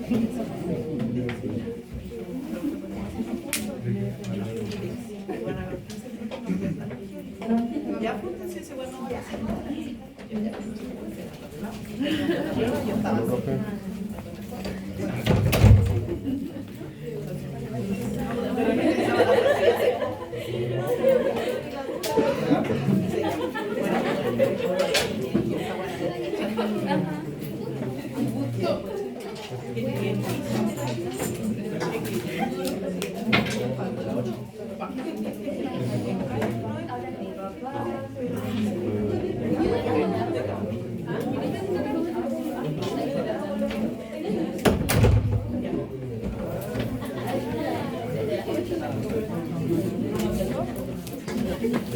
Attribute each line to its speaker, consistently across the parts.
Speaker 1: Ya, pues, sí, bueno,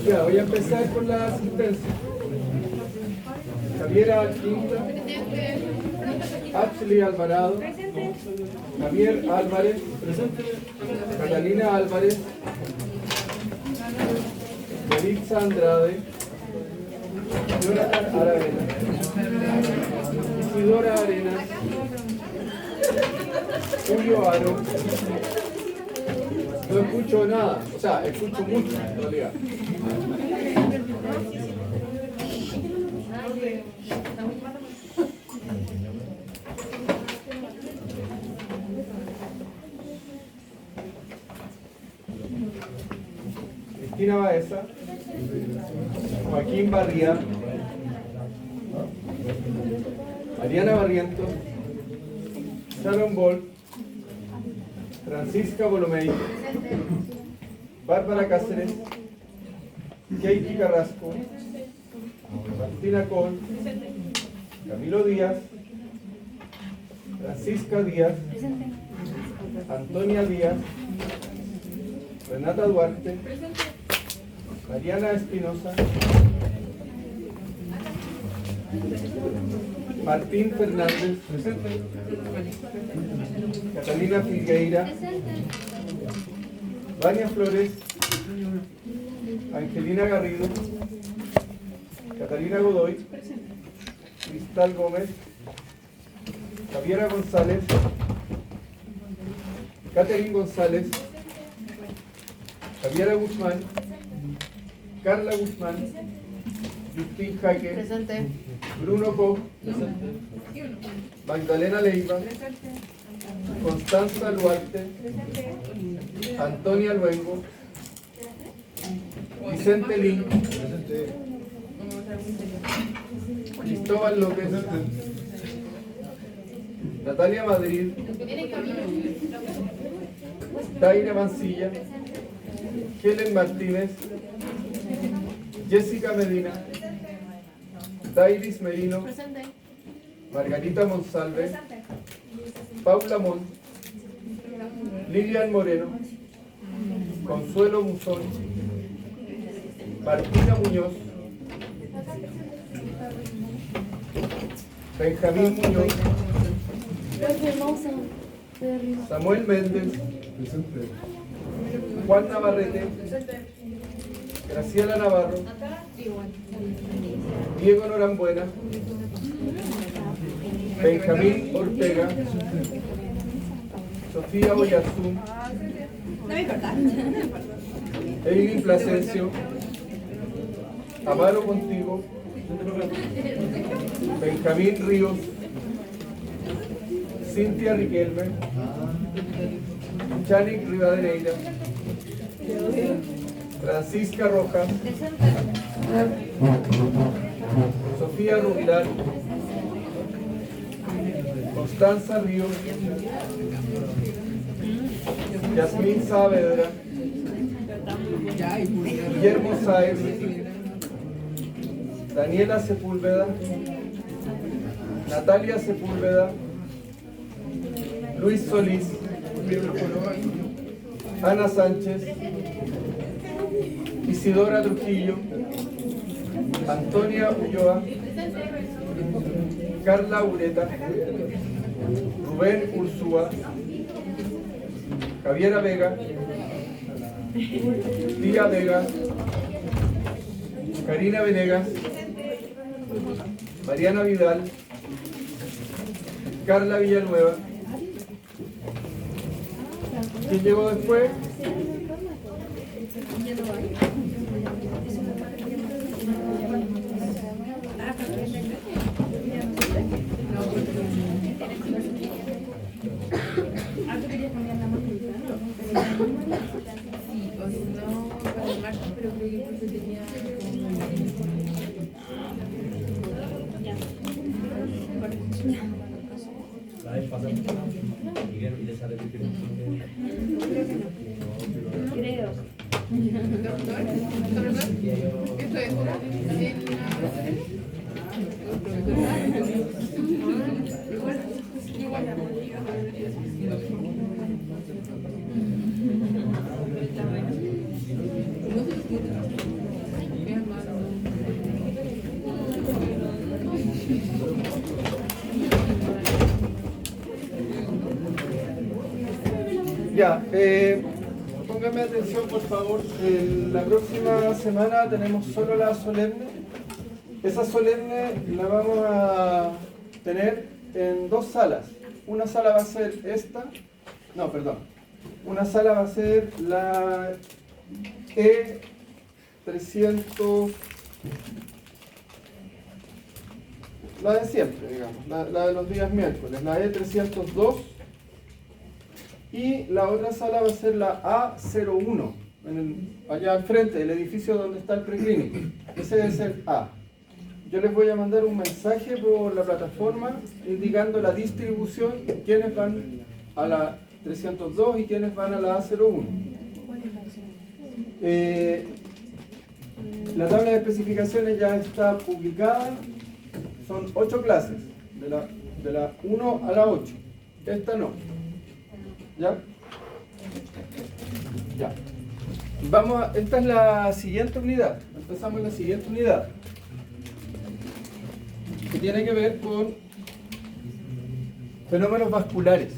Speaker 2: Ya, voy a empezar con la asistencia. Javiera Quinta, Ashley Alvarado, Javier Álvarez, Catalina Álvarez, Melissa Andrade, Jonathan Aravena, Isidora Arenas, Julio Aro. No escucho nada, o sea, escucho mucho en realidad. Cristina Baeza, Joaquín Barría, Mariana Barrientos, Sharon Ball, Francisca Bolomey, Bárbara Cáceres, Katie Carrasco, Martina Col, Camilo Díaz, Francisca Díaz, Antonia Díaz, Renata Duarte, Mariana Espinosa, Martín Fernández, Catalina Figueira, Vania Flores, Angelina Garrido, Catalina Godoy, Cristal Gómez, Javiera González, Catherine González, Javiera Guzmán, Carla Guzmán, Justín Jaque,
Speaker 1: presente.
Speaker 2: Bruno Koch, Magdalena Leiva, Constanza Luarte, Antonia Luengo, Vicente Lin, Cristóbal López, Natalia Madrid, Taira Mancilla, Helen Martínez, Jessica Medina, Dairis Merino, Margarita Monsalve, Paula Mont, Lilian Moreno, Consuelo Musón, Martina Muñoz, Benjamín Muñoz, Samuel Méndez, Juan Navarrete, Graciela Navarro, Diego Norambuena, Benjamín Ortega, Sofía Boyarzún, Eileen Plasencio, Amaro Contigo, Benjamín Ríos, Cintia Riquelme, Chanik Rivadeneira, Francisca Rojas, Sofía Rubilar, Constanza Ríos, Yasmín Saavedra, Guillermo Sáez, Daniela Sepúlveda, Natalia Sepúlveda, Luis Solís, Ana Sánchez, Isidora Trujillo, Antonia Ulloa, Carla Ureta, Rubén Ursúa, Javiera Vega, Tía Vega, Karina Venegas, Mariana Vidal, Carla Villanueva, ¿Quién llegó después? Ya, póngame atención por favor. La próxima semana tenemos solo la solemne. Esa solemne la vamos a tener en dos salas. Una sala va a ser esta. No, perdón. Una sala va a ser la E300. La de siempre, digamos. La de los días miércoles. La E302. Y la otra sala va a ser la A01, allá al frente del edificio donde está el preclínico. Ese es el A. Yo les voy a mandar un mensaje por la plataforma indicando la distribución, quiénes van a la 302 y quiénes van a la A01. La tabla de especificaciones ya está publicada. Son 8 clases, de la 1 a la 8. Esta no. ¿Ya? Ya. Esta es la siguiente unidad. Empezamos la siguiente unidad, que tiene que ver con fenómenos vasculares.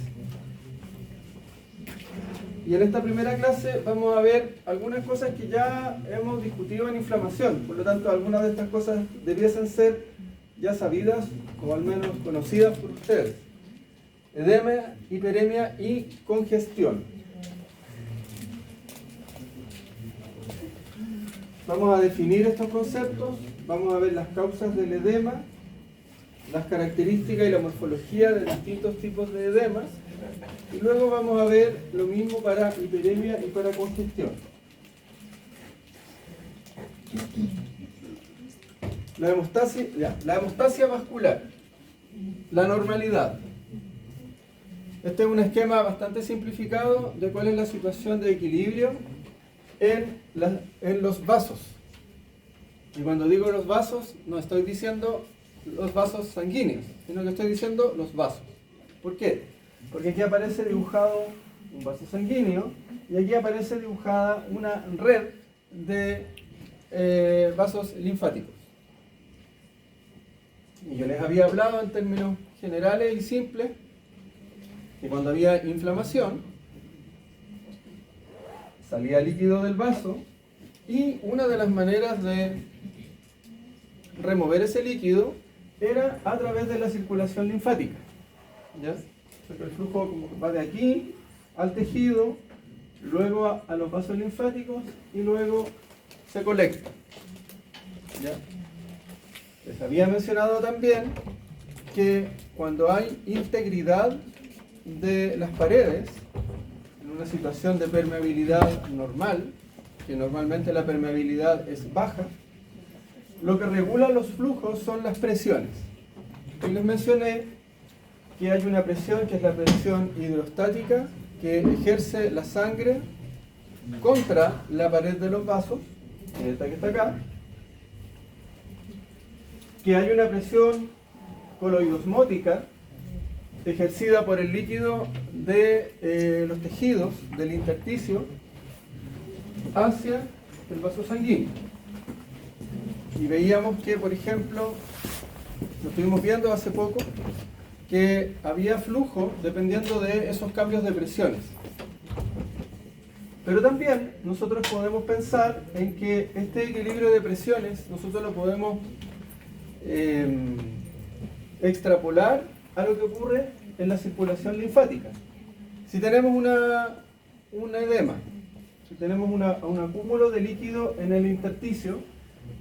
Speaker 2: Y en esta primera clase vamos a ver algunas cosas que ya hemos discutido en inflamación. Por lo tanto, algunas de estas cosas debiesen ser ya sabidas o al menos conocidas por ustedes. Edema, hiperemia y congestión. Vamos a definir estos conceptos, vamos a ver las causas del edema, las características y la morfología de distintos tipos de edemas, y luego vamos a ver lo mismo para hiperemia y para congestión. La hemostasia vascular, la normalidad. Este es un esquema bastante simplificado de cuál es la situación de equilibrio en los vasos. Y cuando digo los vasos, no estoy diciendo los vasos sanguíneos, sino que estoy diciendo los vasos. ¿Por qué? Porque aquí aparece dibujado un vaso sanguíneo y aquí aparece dibujada una red de vasos linfáticos. Y yo les había hablado en términos generales y simples que cuando había inflamación salía líquido del vaso y una de las maneras de remover ese líquido era a través de la circulación linfática. ¿Ya? Porque el flujo como va de aquí al tejido, luego a los vasos linfáticos y luego se colecta. ¿Ya? Les había mencionado también que cuando hay integridad de las paredes, en una situación de permeabilidad normal, que normalmente la permeabilidad es baja, lo que regula los flujos son las presiones. Y les mencioné que hay una presión que es la presión hidrostática que ejerce la sangre contra la pared de los vasos, esta que está acá, que hay una presión coloidosmótica ejercida por el líquido de los tejidos del intersticio hacia el vaso sanguíneo. Y veíamos que, por ejemplo, lo estuvimos viendo hace poco, que había flujo dependiendo de esos cambios de presiones. Pero también nosotros podemos pensar en que este equilibrio de presiones nosotros lo podemos extrapolar a lo que ocurre en la circulación linfática. Si tenemos un edema. Si tenemos un acúmulo de líquido en el intersticio,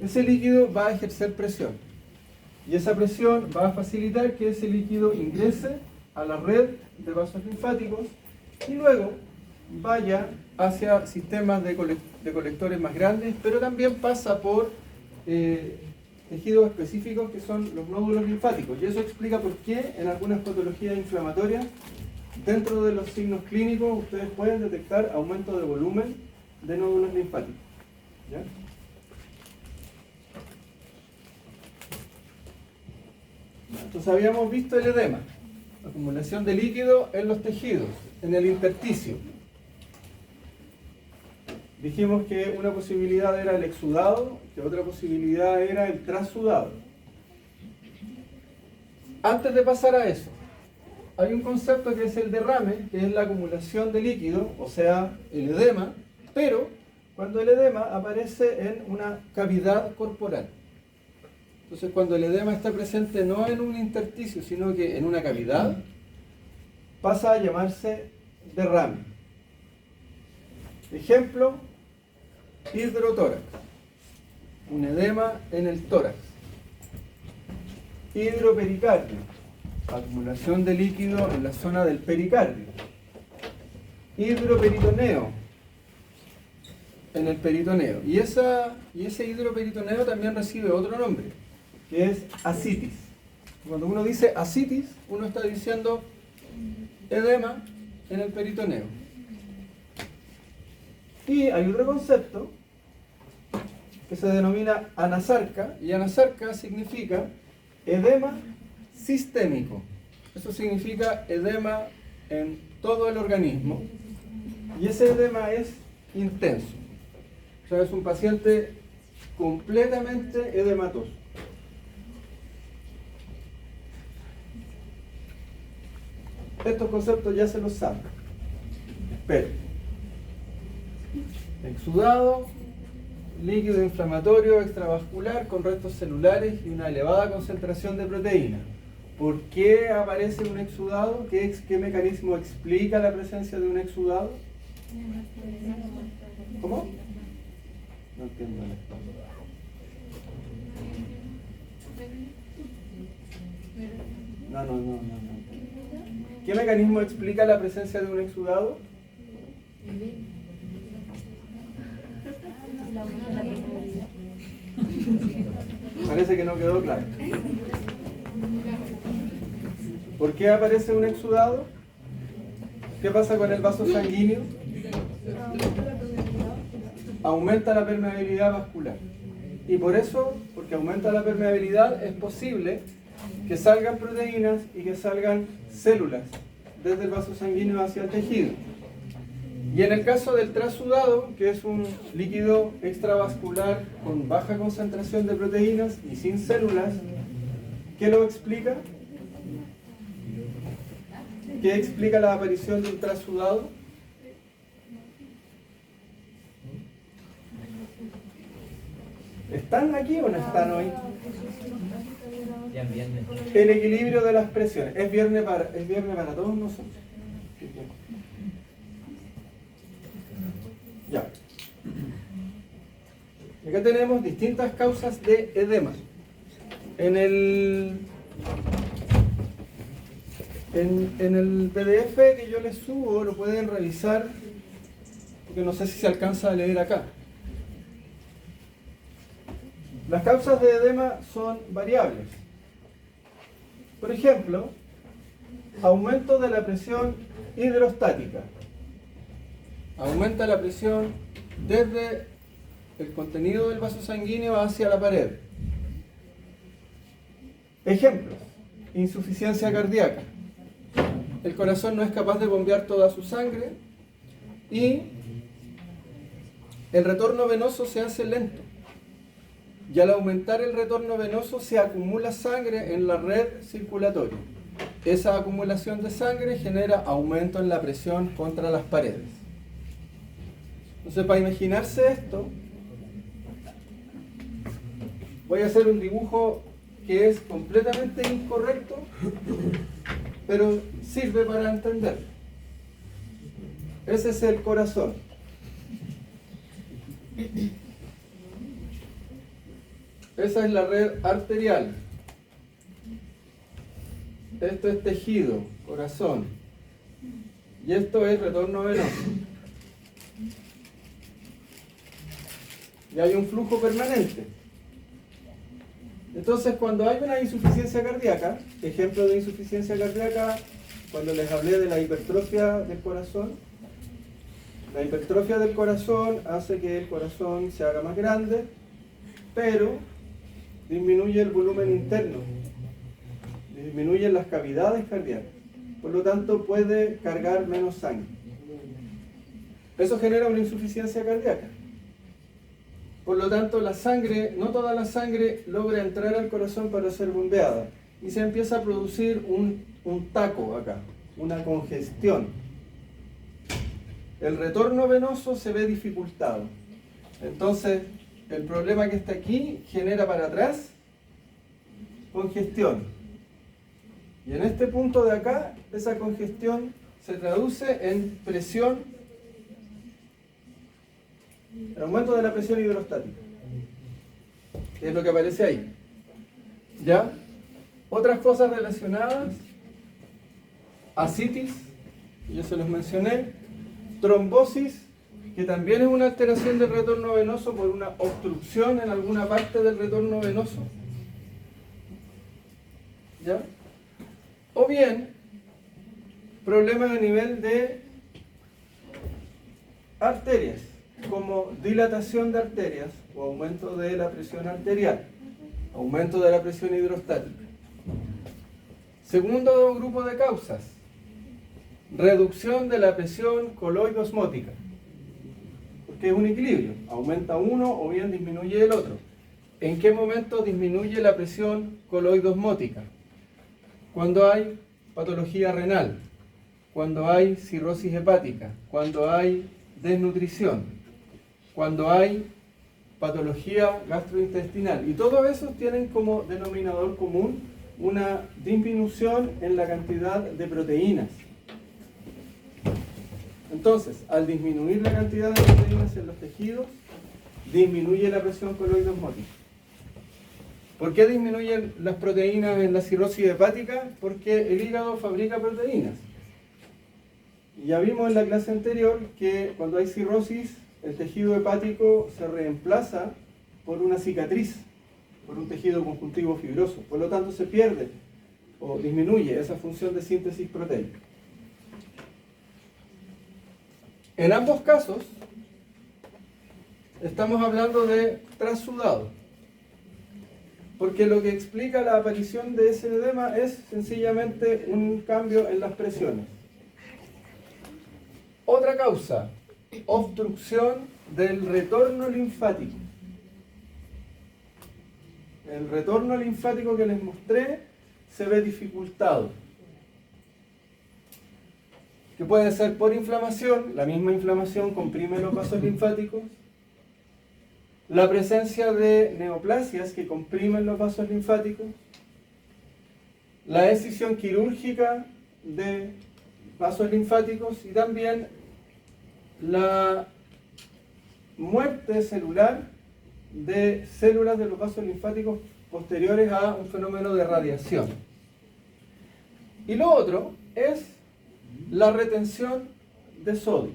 Speaker 2: ese líquido va a ejercer presión. Y esa presión va a facilitar que ese líquido ingrese a la red de vasos linfáticos y luego vaya hacia sistemas de colectores más grandes, pero también pasa por tejidos específicos que son los nódulos linfáticos. Y eso explica por qué en algunas patologías inflamatorias, dentro de los signos clínicos, ustedes pueden detectar aumento de volumen de nódulos linfáticos. ¿Ya? Entonces habíamos visto el edema, acumulación de líquido en los tejidos, en el intersticio. Dijimos que una posibilidad era el exudado, que otra posibilidad era el trasudado. Antes de pasar a eso, hay un concepto que es el derrame, que es la acumulación de líquido, o sea, el edema, pero cuando el edema aparece en una cavidad corporal. Entonces, cuando el edema está presente no en un intersticio, sino que en una cavidad, pasa a llamarse derrame. Ejemplo, hidrotórax, un edema en el tórax. Hidropericardio, acumulación de líquido en la zona del pericardio. Hidroperitoneo, en el peritoneo. Y ese hidroperitoneo también recibe otro nombre, que es ascitis. Cuando uno dice ascitis, uno está diciendo edema en el peritoneo. Y hay otro concepto que se denomina anasarca, y anasarca significa edema sistémico. Eso significa edema en todo el organismo, y ese edema es intenso. O sea, es un paciente completamente edematoso. Estos conceptos ya se los saben. Pero exudado, líquido inflamatorio extravascular con restos celulares y una elevada concentración de proteína. ¿Por qué aparece un exudado? ¿Qué mecanismo explica la presencia de un exudado? ¿Cómo? No entiendo. No. ¿Qué mecanismo explica la presencia de un exudado? Parece que no quedó claro. ¿Por qué aparece un exudado? ¿Qué pasa con el vaso sanguíneo? Aumenta la permeabilidad vascular. Y por eso, porque aumenta la permeabilidad, es posible que salgan proteínas y que salgan células desde el vaso sanguíneo hacia el tejido. Y en el caso del trasudado, que es un líquido extravascular con baja concentración de proteínas y sin células, ¿qué lo explica? ¿Qué explica la aparición de un trasudado? ¿Están aquí o no están hoy? El equilibrio de las presiones. Es viernes para todos nosotros. Ya. Acá tenemos distintas causas de edema. En el PDF que yo les subo lo pueden revisar, porque no sé si se alcanza a leer acá. Las causas de edema son variables. Por ejemplo, aumento de la presión hidrostática. Aumenta la presión desde el contenido del vaso sanguíneo hacia la pared. Ejemplos: insuficiencia cardíaca. El corazón no es capaz de bombear toda su sangre y el retorno venoso se hace lento. Y al aumentar el retorno venoso se acumula sangre en la red circulatoria. Esa acumulación de sangre genera aumento en la presión contra las paredes. Entonces, para imaginarse esto, voy a hacer un dibujo que es completamente incorrecto, pero sirve para entender. Ese es el corazón. Esa es la red arterial. Esto es tejido, corazón. Y esto es retorno venoso. Y hay un flujo permanente. Entonces, cuando hay una insuficiencia cardíaca, ejemplo de insuficiencia cardíaca, cuando les hablé de la hipertrofia del corazón, la hipertrofia del corazón hace que el corazón se haga más grande, pero disminuye el volumen interno, disminuyen las cavidades cardíacas, por lo tanto puede cargar menos sangre. Eso genera una insuficiencia cardíaca. Por lo tanto, la sangre, no toda la sangre logra entrar al corazón para ser bombeada y se empieza a producir un taco acá, una congestión. El retorno venoso se ve dificultado. Entonces, el problema que está aquí genera para atrás congestión. Y en este punto de acá, esa congestión se traduce en presión, el aumento de la presión hidrostática, que es lo que aparece ahí. ¿Ya? Otras cosas relacionadas, ascitis, yo se los mencioné, trombosis, que también es una alteración del retorno venoso por una obstrucción en alguna parte del retorno venoso. ¿Ya? O bien, problemas a nivel de arterias, como dilatación de arterias o aumento de la presión arterial, aumento de la presión hidrostática. Segundo grupo de causas, reducción de la presión coloidosmótica, porque es un equilibrio, aumenta uno o bien disminuye el otro. ¿En qué momento disminuye la presión coloidosmótica? Cuando hay patología renal, cuando hay cirrosis hepática, cuando hay desnutrición, cuando hay patología gastrointestinal. Y todos esos tienen como denominador común una disminución en la cantidad de proteínas. Entonces, al disminuir la cantidad de proteínas en los tejidos, disminuye la presión coloidosmótica. ¿Por qué disminuyen las proteínas en la cirrosis hepática? Porque el hígado fabrica proteínas. Ya vimos en la clase anterior que cuando hay cirrosis, el tejido hepático se reemplaza por una cicatriz, por un tejido conjuntivo fibroso. Por lo tanto, se pierde o disminuye esa función de síntesis proteica. En ambos casos, estamos hablando de trasudado, porque lo que explica la aparición de ese edema es sencillamente un cambio en las presiones. Otra causa, obstrucción del retorno linfático. El retorno linfático que les mostré se ve dificultado, que puede ser por inflamación, la misma inflamación comprime los vasos linfáticos, la presencia de neoplasias que comprimen los vasos linfáticos, la escisión quirúrgica de vasos linfáticos y también la muerte celular de células de los vasos linfáticos posteriores a un fenómeno de radiación. Y lo otro es la retención de sodio.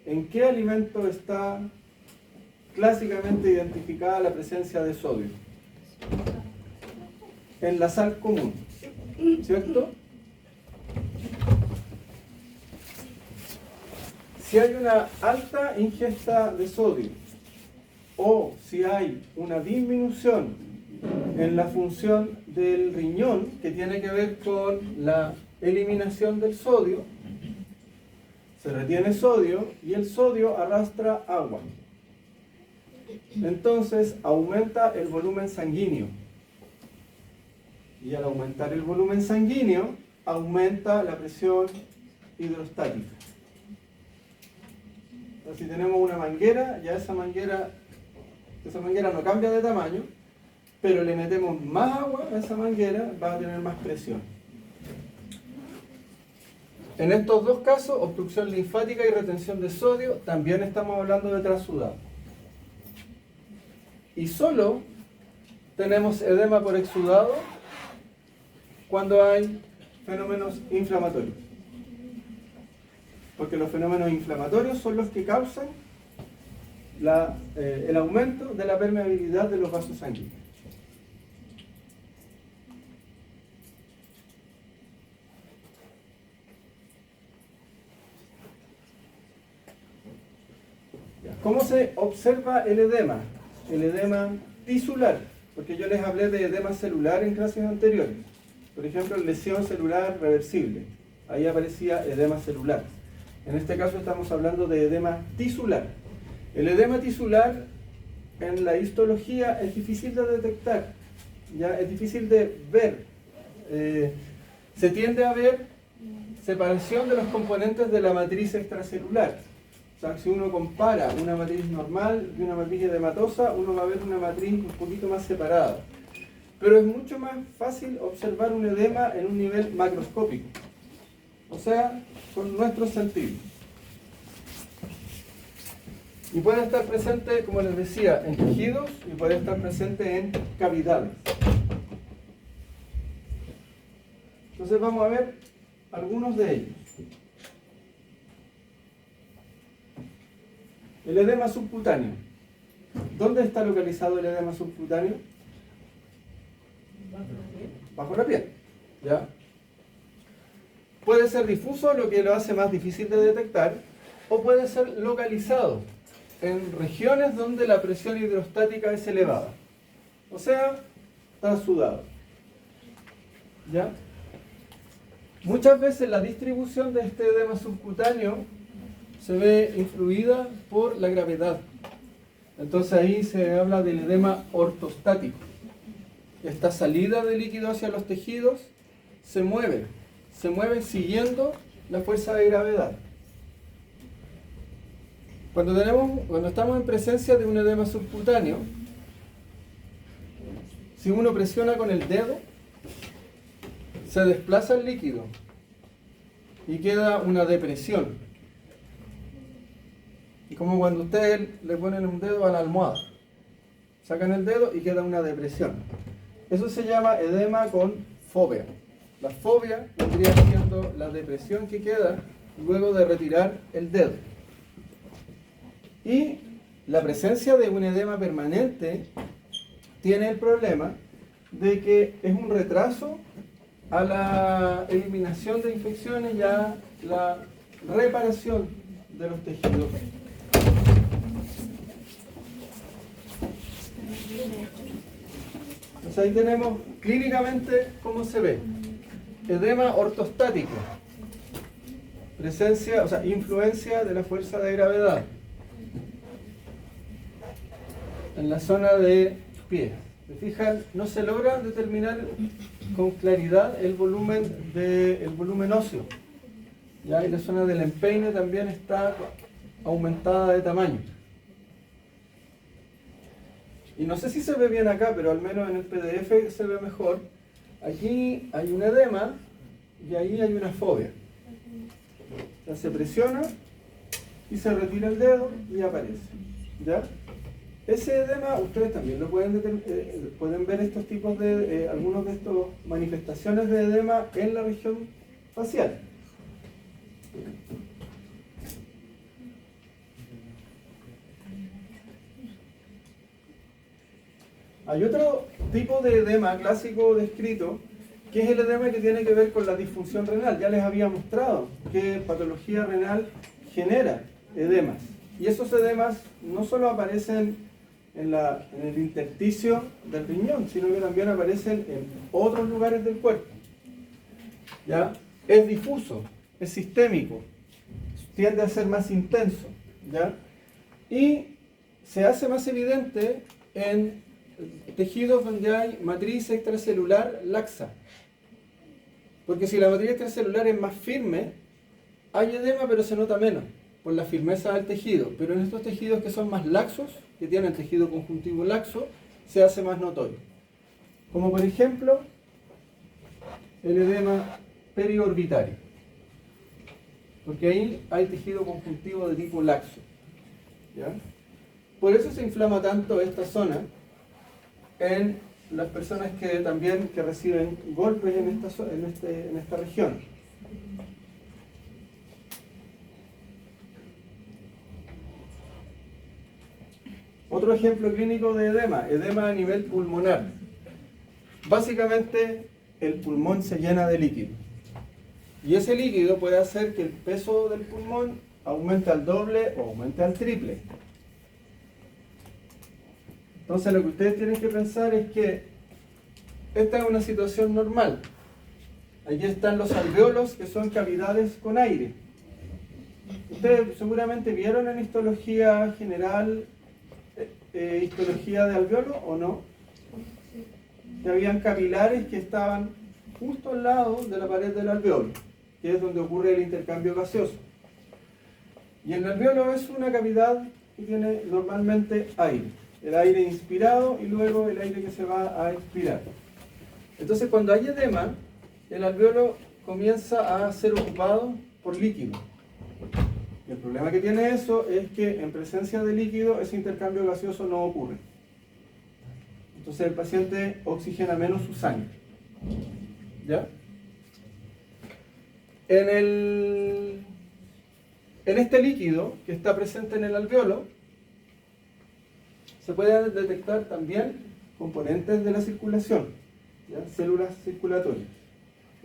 Speaker 2: ¿En qué alimento está clásicamente identificada la presencia de sodio? En la sal común, ¿cierto? Si hay una alta ingesta de sodio o si hay una disminución en la función del riñón que tiene que ver con la eliminación del sodio, se retiene sodio y el sodio arrastra agua. Entonces aumenta el volumen sanguíneo. Y al aumentar el volumen sanguíneo, aumenta la presión hidrostática. Entonces, si tenemos una manguera, ya esa manguera no cambia de tamaño, pero le metemos más agua a esa manguera, va a tener más presión. En estos dos casos, obstrucción linfática y retención de sodio, también estamos hablando de transudado. Y solo tenemos edema por exudado cuando hay fenómenos inflamatorios. Porque los fenómenos inflamatorios son los que causan el aumento de la permeabilidad de los vasos sanguíneos. ¿Cómo se observa el edema? El edema tisular, porque yo les hablé de edema celular en clases anteriores. Por ejemplo, lesión celular reversible. Ahí aparecía edema celular. En este caso estamos hablando de edema tisular. El edema tisular en la histología es difícil de detectar, ¿ya? Es difícil de ver. Se tiende a ver separación de los componentes de la matriz extracelular. O sea, si uno compara una matriz normal y una matriz edematosa, uno va a ver una matriz un poquito más separada. Pero es mucho más fácil observar un edema en un nivel macroscópico, o sea, con nuestros sentidos. Y puede estar presente, como les decía, en tejidos y puede estar presente en cavidades. Entonces vamos a ver algunos de ellos. El edema subcutáneo. ¿Dónde está localizado el edema subcutáneo? Bajo la piel. ¿Ya? Puede ser difuso, lo que lo hace más difícil de detectar, o puede ser localizado en regiones donde la presión hidrostática es elevada. O sea, transudado. ¿Ya? Muchas veces la distribución de este edema subcutáneo se ve influida por la gravedad. Entonces ahí se habla del edema ortostático. Esta salida de líquido hacia los tejidos se mueve siguiendo la fuerza de gravedad. Cuando estamos en presencia de un edema subcutáneo, si uno presiona con el dedo, se desplaza el líquido y queda una depresión. Y como cuando ustedes le ponen un dedo a la almohada, sacan el dedo y queda una depresión. Eso se llama edema con fobia. La fobia vendría siendo la depresión que queda luego de retirar el dedo. Y la presencia de un edema permanente tiene el problema de que es un retraso a la eliminación de infecciones y a la reparación de los tejidos. Entonces ahí tenemos clínicamente cómo se ve. Edema ortostático. Presencia, o sea, influencia de la fuerza de gravedad en la zona de pie. ¿Se fijan? No se logra determinar con claridad el volumen óseo. ¿Ya? Y la zona del empeine también está aumentada de tamaño. Y no sé si se ve bien acá, pero al menos en el PDF se ve mejor. Aquí hay un edema y ahí hay una fobia. O sea, se presiona y se retira el dedo y aparece. ¿Ya? Ese edema, ustedes también lo pueden ver estos tipos de, algunos de estos manifestaciones de edema en la región facial. Hay otro tipo de edema clásico descrito, que es el edema que tiene que ver con la disfunción renal. Ya les había mostrado que patología renal genera edemas. Y esos edemas no solo aparecen en el intersticio del riñón, sino que también aparecen en otros lugares del cuerpo. ¿Ya? Es difuso, es sistémico, tiende a ser más intenso. ¿Ya? Y se hace más evidente en tejidos donde hay matriz extracelular laxa. Porque si la matriz extracelular es más firme, hay edema pero se nota menos por la firmeza del tejido. Pero en estos tejidos que son más laxos, que tienen tejido conjuntivo laxo, se hace más notorio. Como por ejemplo, el edema periorbitario. porque ahí hay tejido conjuntivo de tipo laxo. ¿Ya? Por eso se inflama tanto esta zona en las personas que reciben golpes en esta región. Otro ejemplo clínico de edema a nivel pulmonar. Básicamente el pulmón se llena de líquido. Y ese líquido puede hacer que el peso del pulmón aumente al doble o aumente al triple. Entonces lo que ustedes tienen que pensar es que esta es una situación normal. Aquí están los alvéolos, que son cavidades con aire. Ustedes seguramente vieron en histología general, histología de alvéolo, ¿o no? Que habían capilares que estaban justo al lado de la pared del alvéolo, que es donde ocurre el intercambio gaseoso. Y el alvéolo es una cavidad que tiene normalmente aire. El aire inspirado y luego el aire que se va a expirar. Entonces cuando hay edema, el alvéolo comienza a ser ocupado por líquido. El problema que tiene eso es que en presencia de líquido ese intercambio gaseoso no ocurre. Entonces el paciente oxigena menos su sangre. ¿Ya? En este líquido que está presente en el alvéolo se pueden detectar también componentes de la circulación, ¿ya? Células circulatorias.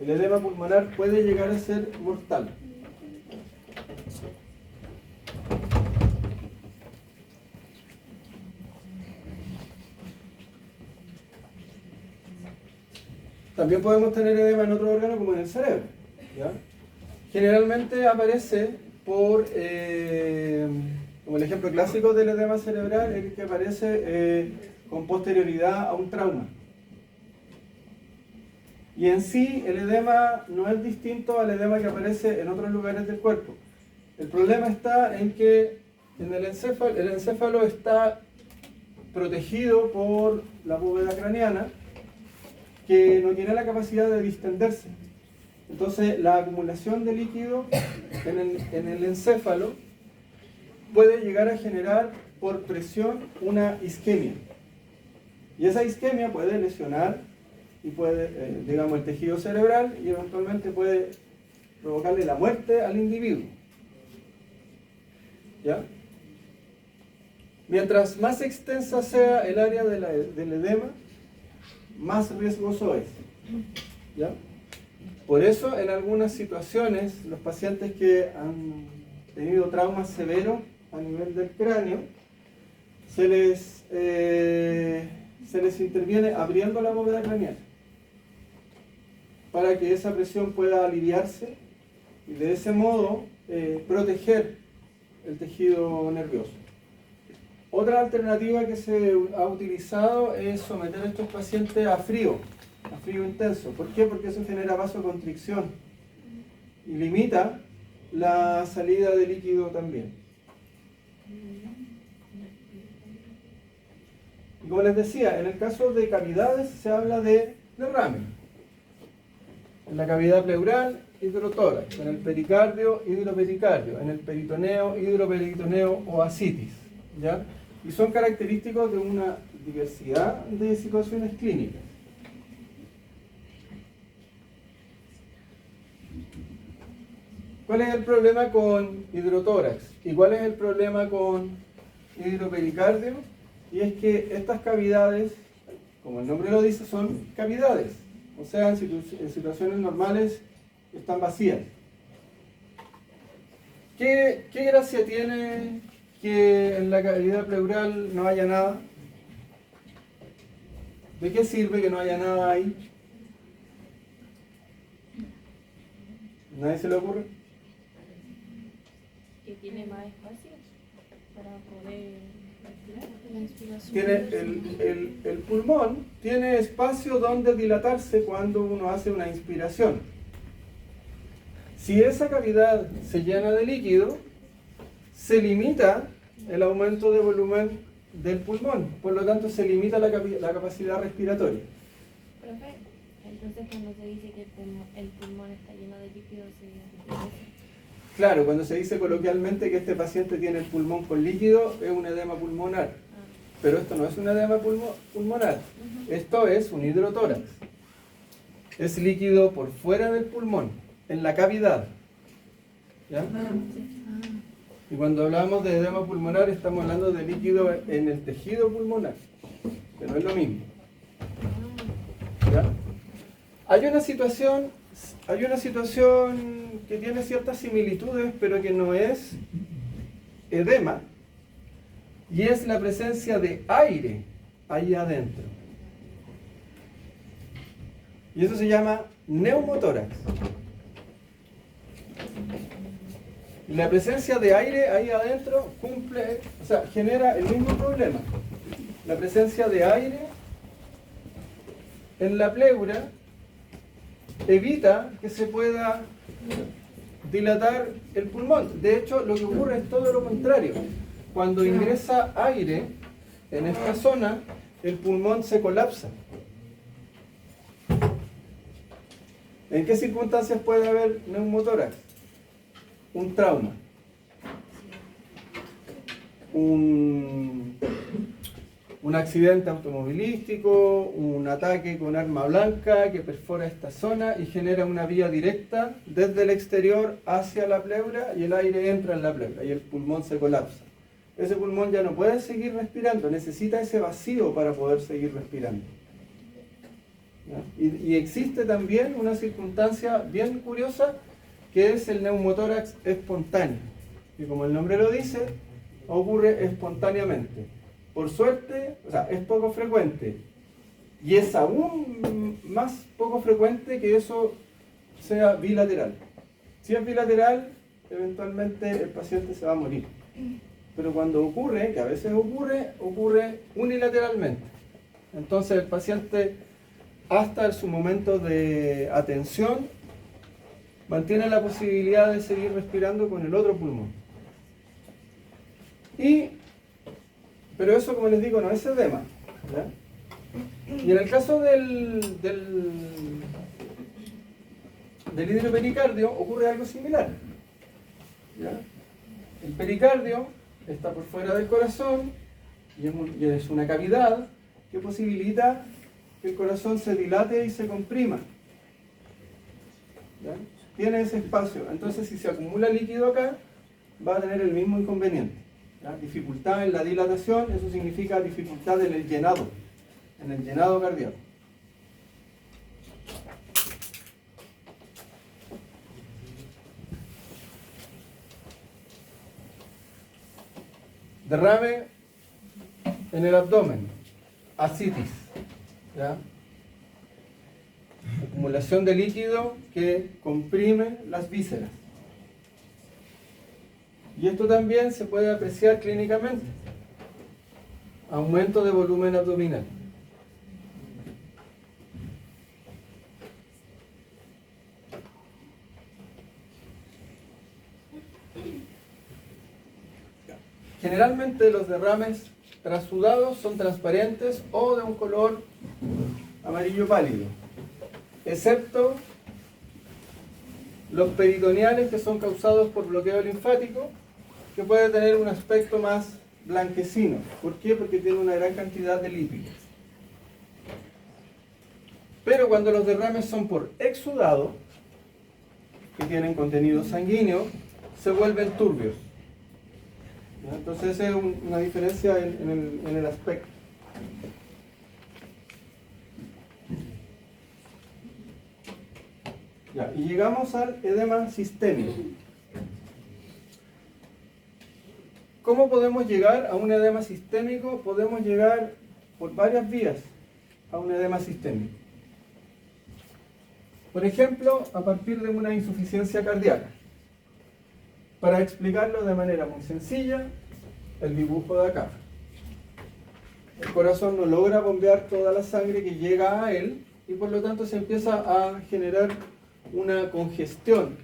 Speaker 2: El edema pulmonar puede llegar a ser mortal. También podemos tener edema en otro órgano como en el cerebro, ¿ya? Generalmente aparece como el ejemplo clásico del edema cerebral, es el que aparece con posterioridad a un trauma. Y en sí el edema no es distinto al edema que aparece en otros lugares del cuerpo. El problema está en que en el encéfalo está protegido por la bóveda craneana, que no tiene la capacidad de distenderse. Entonces la acumulación de líquido en el encéfalo puede llegar a generar por presión una isquemia. Y esa isquemia puede lesionar y puede, digamos, el tejido cerebral y eventualmente puede provocarle la muerte al individuo. ¿Ya? Mientras más extensa sea el área del edema, más riesgoso es. ¿Ya? Por eso, en algunas situaciones, los pacientes que han tenido traumas severos a nivel del cráneo, se les interviene abriendo la bóveda craneal para que esa presión pueda aliviarse y de ese modo proteger el tejido nervioso. Otra alternativa que se ha utilizado es someter a estos pacientes a frío intenso. ¿Por qué? Porque eso genera vasoconstricción y limita la salida de líquido también. Y como les decía, en el caso de cavidades se habla de derrame. En la cavidad pleural, hidrotórax. En el pericardio, hidropericardio. En el peritoneo, hidroperitoneo o ascitis. ¿Ya? Y son característicos de una diversidad de situaciones clínicas. ¿Cuál es el problema con hidrotórax? ¿Y cuál es el problema con hidropericardio? Y es que estas cavidades, como el nombre lo dice, son cavidades. O sea, en situaciones normales están vacías. ¿Qué gracia tiene que en la cavidad pleural no haya nada? ¿De qué sirve que no haya nada ahí? ¿Nadie se le ocurre?
Speaker 3: Que tiene más espacio para poder respirar. La inspiración.
Speaker 2: El pulmón tiene espacio donde dilatarse cuando uno hace una inspiración. Si esa cavidad se llena de líquido, se limita el aumento de volumen del pulmón, por lo tanto se limita la capacidad respiratoria.
Speaker 3: Profe, entonces cuando se dice que el pulmón está lleno de líquido, ¿se refiere a eso?
Speaker 2: Claro, cuando se dice coloquialmente que este paciente tiene el pulmón con líquido, es un edema pulmonar. Pero esto no es un edema pulmonar. Esto es un hidrotórax. Es líquido por fuera del pulmón, en la cavidad. ¿Ya? Y cuando hablamos de edema pulmonar, estamos hablando de líquido en el tejido pulmonar. Pero es lo mismo. ¿Ya? Hay una situación que tiene ciertas similitudes, pero que no es edema, y es la presencia de aire ahí adentro. Y eso se llama neumotórax. Y la presencia de aire ahí adentro genera el mismo problema. La presencia de aire en la pleura evita que se pueda dilatar el pulmón. De hecho, lo que ocurre es todo lo contrario. Cuando ingresa aire en esta zona, el pulmón se colapsa. ¿En qué circunstancias puede haber neumotórax? Un trauma. Un accidente automovilístico, un ataque con arma blanca que perfora esta zona y genera una vía directa desde el exterior hacia la pleura, y el aire entra en la pleura y el pulmón se colapsa. Ese pulmón ya no puede seguir respirando, necesita ese vacío para poder seguir respirando. Y existe también una circunstancia bien curiosa, que es el neumotórax espontáneo, que como el nombre lo dice, ocurre espontáneamente. Por suerte, es poco frecuente, y es aún más poco frecuente que eso sea bilateral. Si es bilateral, eventualmente el paciente se va a morir. Pero cuando ocurre, que a veces ocurre unilateralmente. Entonces el paciente, hasta su momento de atención, mantiene la posibilidad de seguir respirando con el otro pulmón. Pero eso, como les digo, no es edema, ¿ya? Y en el caso del hidropericardio ocurre algo similar, ¿ya? El pericardio está por fuera del corazón y es una cavidad que posibilita que el corazón se dilate y se comprima, ¿ya? Tiene ese espacio. Entonces, si se acumula líquido acá, va a tener el mismo inconveniente, ¿ya? Dificultad en la dilatación, eso significa dificultad en el llenado cardíaco. Derrame en el abdomen, ascitis, ¿ya? Acumulación de líquido que comprime las vísceras. Y esto también se puede apreciar clínicamente. Aumento de volumen abdominal. Generalmente los derrames trasudados son transparentes o de un color amarillo pálido, excepto los peritoneales, que son causados por bloqueo linfático, que puede tener un aspecto más blanquecino. ¿Por qué? Porque tiene una gran cantidad de lípidos. Pero cuando los derrames son por exudado, que tienen contenido sanguíneo, se vuelven turbios. Entonces esa es una diferencia en el aspecto. Ya, y llegamos al edema sistémico. ¿Cómo podemos llegar a un edema sistémico? Podemos llegar por varias vías a un edema sistémico. Por ejemplo, a partir de una insuficiencia cardíaca. Para explicarlo de manera muy sencilla, el dibujo de acá. El corazón no logra bombear toda la sangre que llega a él y por lo tanto se empieza a generar una congestión.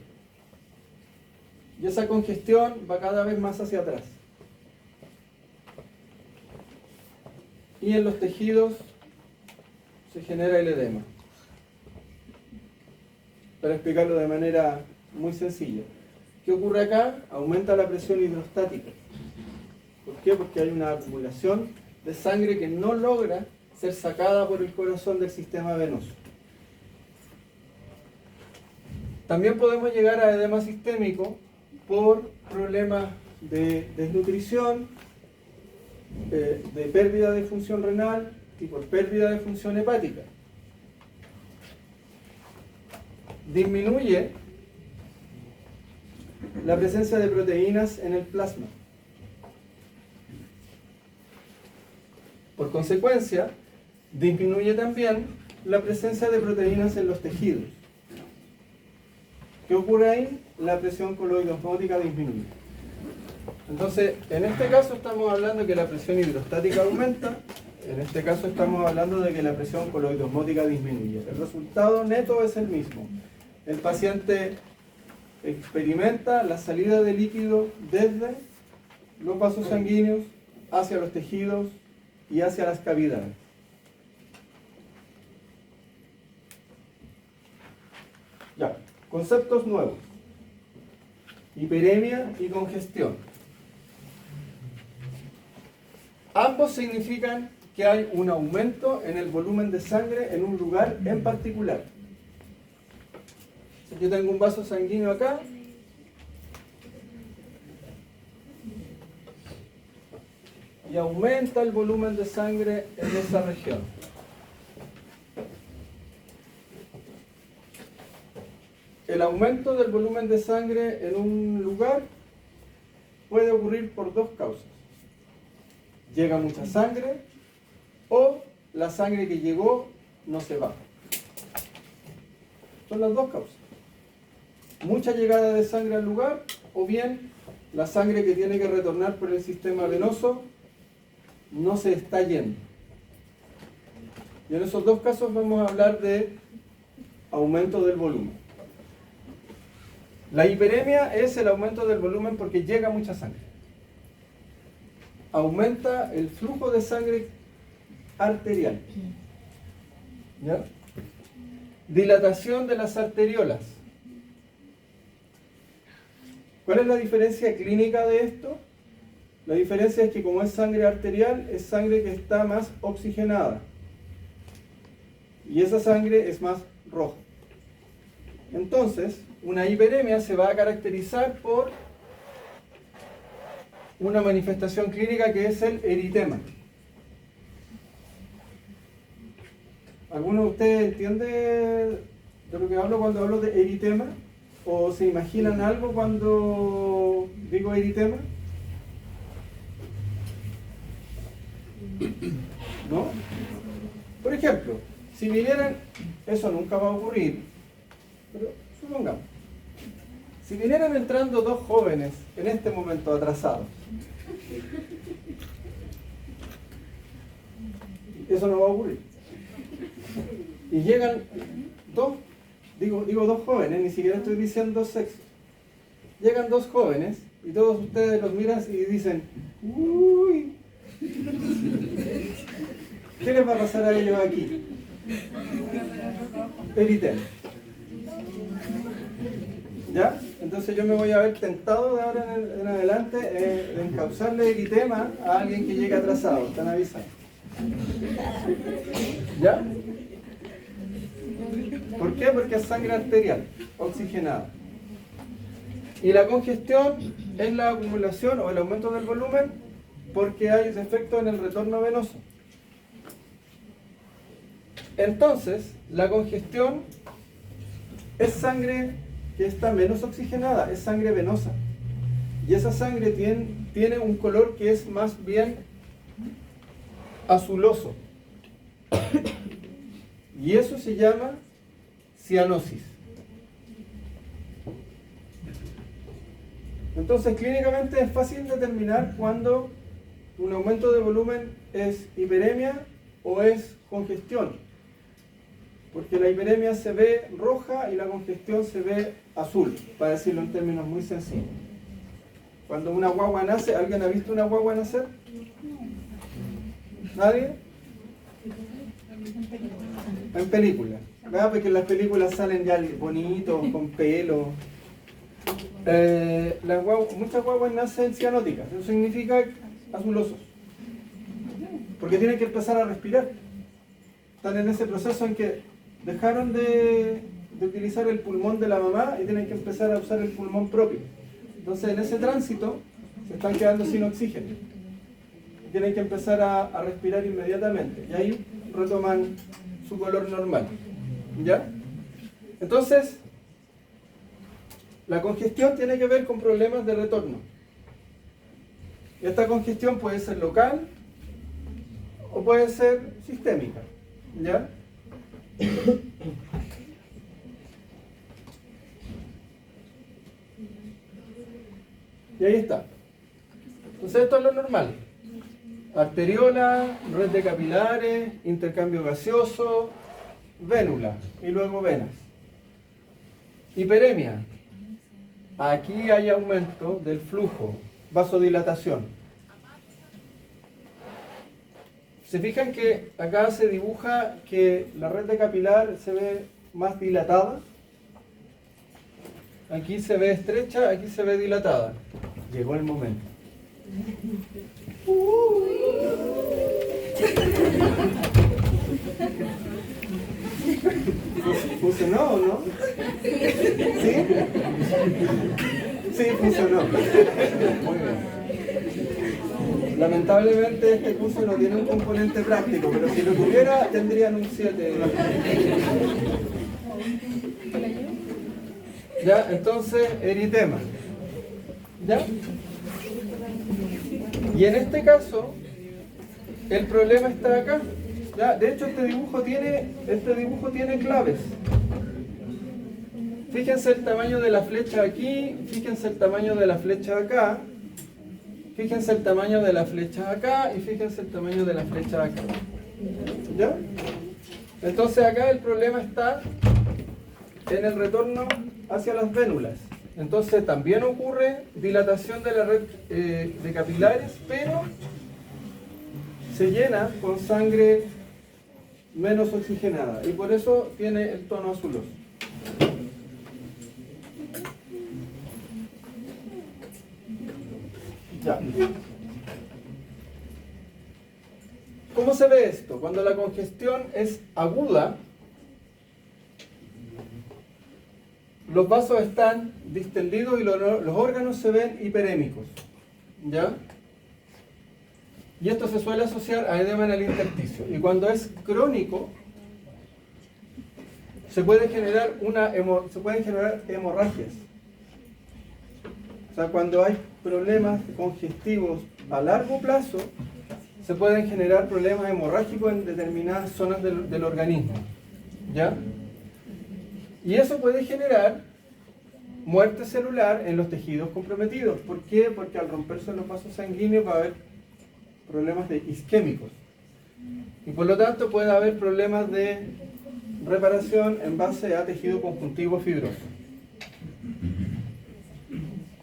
Speaker 2: Y esa congestión va cada vez más hacia atrás. Y en los tejidos se genera el edema. Para explicarlo de manera muy sencilla. ¿Qué ocurre acá? Aumenta la presión hidrostática. ¿Por qué? Porque hay una acumulación de sangre que no logra ser sacada por el corazón del sistema venoso. También podemos llegar a edema sistémico por problemas de desnutrición, de pérdida de función renal y por pérdida de función hepática. Disminuye la presencia de proteínas en el plasma. Por consecuencia, disminuye también la presencia de proteínas en los tejidos. ¿Qué ocurre ahí? La presión coloidosmótica disminuye. Entonces, en este caso estamos hablando de que la presión hidrostática aumenta, en este caso estamos hablando de que la presión coloidosmótica disminuye. El resultado neto es el mismo. El paciente experimenta la salida de líquido desde los vasos sanguíneos hacia los tejidos y hacia las cavidades. Ya, conceptos nuevos. Hiperemia y congestión. Ambos significan que hay un aumento en el volumen de sangre en un lugar en particular. Si yo tengo un vaso sanguíneo acá, y aumenta el volumen de sangre en esa región. El aumento del volumen de sangre en un lugar puede ocurrir por dos causas. Llega mucha sangre o la sangre que llegó no se va. Son las dos causas. Mucha llegada de sangre al lugar o bien la sangre que tiene que retornar por el sistema venoso no se está yendo. Y en esos dos casos vamos a hablar de aumento del volumen. La hiperemia es el aumento del volumen porque llega mucha sangre. Aumenta el flujo de sangre arterial. ¿Ya? Dilatación de las arteriolas. ¿Cuál es la diferencia clínica de esto? La diferencia es que como es sangre arterial, es sangre que está más oxigenada. Y esa sangre es más roja. Entonces, una hiperemia se va a caracterizar por una manifestación clínica que es el eritema. ¿Alguno de ustedes entiende de lo que hablo cuando hablo de eritema? ¿O se imaginan algo cuando digo eritema? ¿No? Por ejemplo, si vinieran, eso nunca va a ocurrir, pero supongamos, si vinieran entrando dos jóvenes en este momento atrasados, eso no va a ocurrir. Y llegan dos, digo dos jóvenes, ni siquiera estoy diciendo sexo. Llegan dos jóvenes y todos ustedes los miran y dicen, uy, ¿qué les va a pasar a ellos aquí? Eritema. ¿Ya? Entonces yo me voy a ver tentado de ahora en adelante de encauzarle eritema a alguien que llegue atrasado. Están avisados. ¿Ya? ¿Por qué? Porque es sangre arterial, oxigenada. Y la congestión es la acumulación o el aumento del volumen porque hay defecto en el retorno venoso. Entonces, la congestión es sangre que está menos oxigenada, es sangre venosa. Y esa sangre tiene un color que es más bien azuloso. Y eso se llama cianosis. Entonces, clínicamente es fácil determinar cuando un aumento de volumen es hiperemia o es congestión. Porque la hiperemia se ve roja y la congestión se ve azul, para decirlo en términos muy sencillos. Cuando una guagua nace, ¿alguien ha visto una guagua nacer? ¿Nadie? En películas. ¿Verdad? Porque en las películas salen ya bonitos, con pelo. muchas guaguas nacen cianóticas, eso significa azulosos, porque tienen que empezar a respirar. Están en ese proceso en que dejaron de utilizar el pulmón de la mamá y tienen que empezar a usar el pulmón propio. Entonces en ese tránsito se están quedando sin oxígeno. Tienen que empezar a respirar inmediatamente y ahí retoman su color normal. ¿Ya? Entonces, la congestión tiene que ver con problemas de retorno. Esta congestión puede ser local o puede ser sistémica. ¿Ya? Y ahí está. Entonces esto es lo normal. Arteriola, red de capilares, intercambio gaseoso, vénula y luego venas. Hiperemia. Aquí hay aumento del flujo, vasodilatación. Se fijan que acá se dibuja que la red de capilar se ve más dilatada. Aquí se ve estrecha, aquí se ve dilatada. Llegó el momento. ¿Funcionó o no? ¿Sí? Sí, funcionó. Muy bien. Lamentablemente este curso no tiene un componente práctico, pero si lo tuviera tendrían un 7. ¿Ya? Entonces, eritema. ¿Ya? Y en este caso, el problema está acá. ¿Ya? De hecho, este dibujo tiene claves. Fíjense el tamaño de la flecha aquí, fíjense el tamaño de la flecha acá, fíjense el tamaño de la flecha acá y fíjense el tamaño de la flecha acá. ¿Ya? Entonces acá el problema está en el retorno hacia las vénulas. Entonces también ocurre dilatación de la red de capilares, pero se llena con sangre menos oxigenada y por eso tiene el tono azuloso. Ya. ¿Cómo se ve esto? Cuando la congestión es aguda, los vasos están distendidos y los órganos se ven hiperémicos. ¿Ya? Y esto se suele asociar a edema en el intersticio. Y cuando es crónico, se pueden generar hemorragias. O sea, cuando hay problemas congestivos a largo plazo, se pueden generar problemas hemorrágicos en determinadas zonas del organismo. ¿Ya? Y eso puede generar muerte celular en los tejidos comprometidos. ¿Por qué? Porque al romperse los vasos sanguíneos va a haber problemas isquémicos. Y por lo tanto puede haber problemas de reparación en base a tejido conjuntivo fibroso.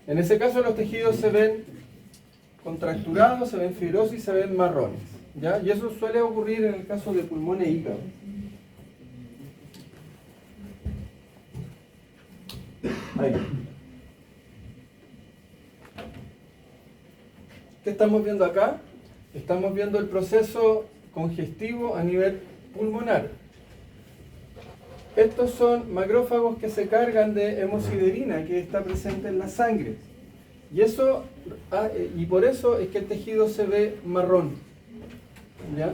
Speaker 2: En ese caso los tejidos se ven contracturados, se ven fibrosos y se ven marrones. ¿Ya? Y eso suele ocurrir en el caso de pulmón e hígado. Ahí. ¿Qué estamos viendo acá? Estamos viendo el proceso congestivo a nivel pulmonar. Estos son macrófagos que se cargan de hemosiderina que está presente en la sangre. Y por eso es que el tejido se ve marrón. ¿Ya?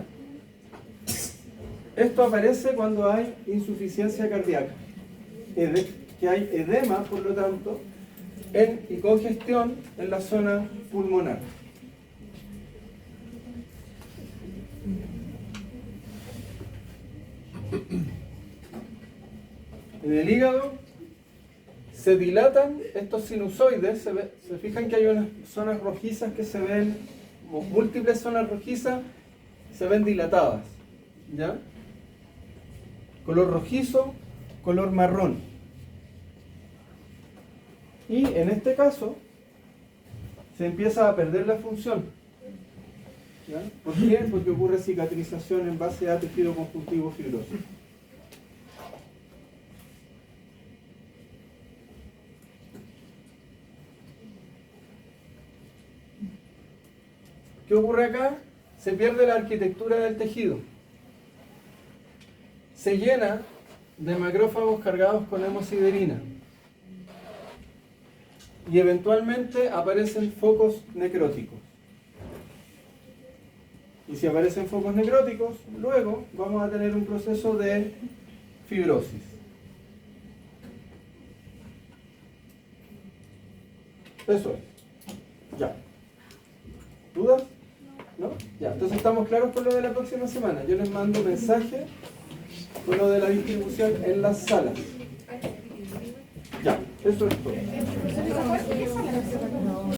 Speaker 2: Esto aparece cuando hay insuficiencia cardíaca. Que hay edema, por lo tanto, y congestión en la zona pulmonar. En el hígado se dilatan estos sinusoides, se fijan que hay unas zonas rojizas que se ven, o múltiples zonas rojizas se ven dilatadas, ¿ya? Color rojizo, color marrón. Y en este caso se empieza a perder la función. ¿Ya? ¿Por qué? Porque ocurre cicatrización en base a tejido conjuntivo fibroso. ¿Qué ocurre acá? Se pierde la arquitectura del tejido. Se llena de macrófagos cargados con hemosiderina. Y eventualmente aparecen focos necróticos. Y si aparecen focos necróticos, luego vamos a tener un proceso de fibrosis. Eso es. Ya. ¿Dudas? ¿No? Ya. Entonces estamos claros con lo de la próxima semana. Yo les mando mensaje con lo de la distribución en las salas. Ya. Eso es todo.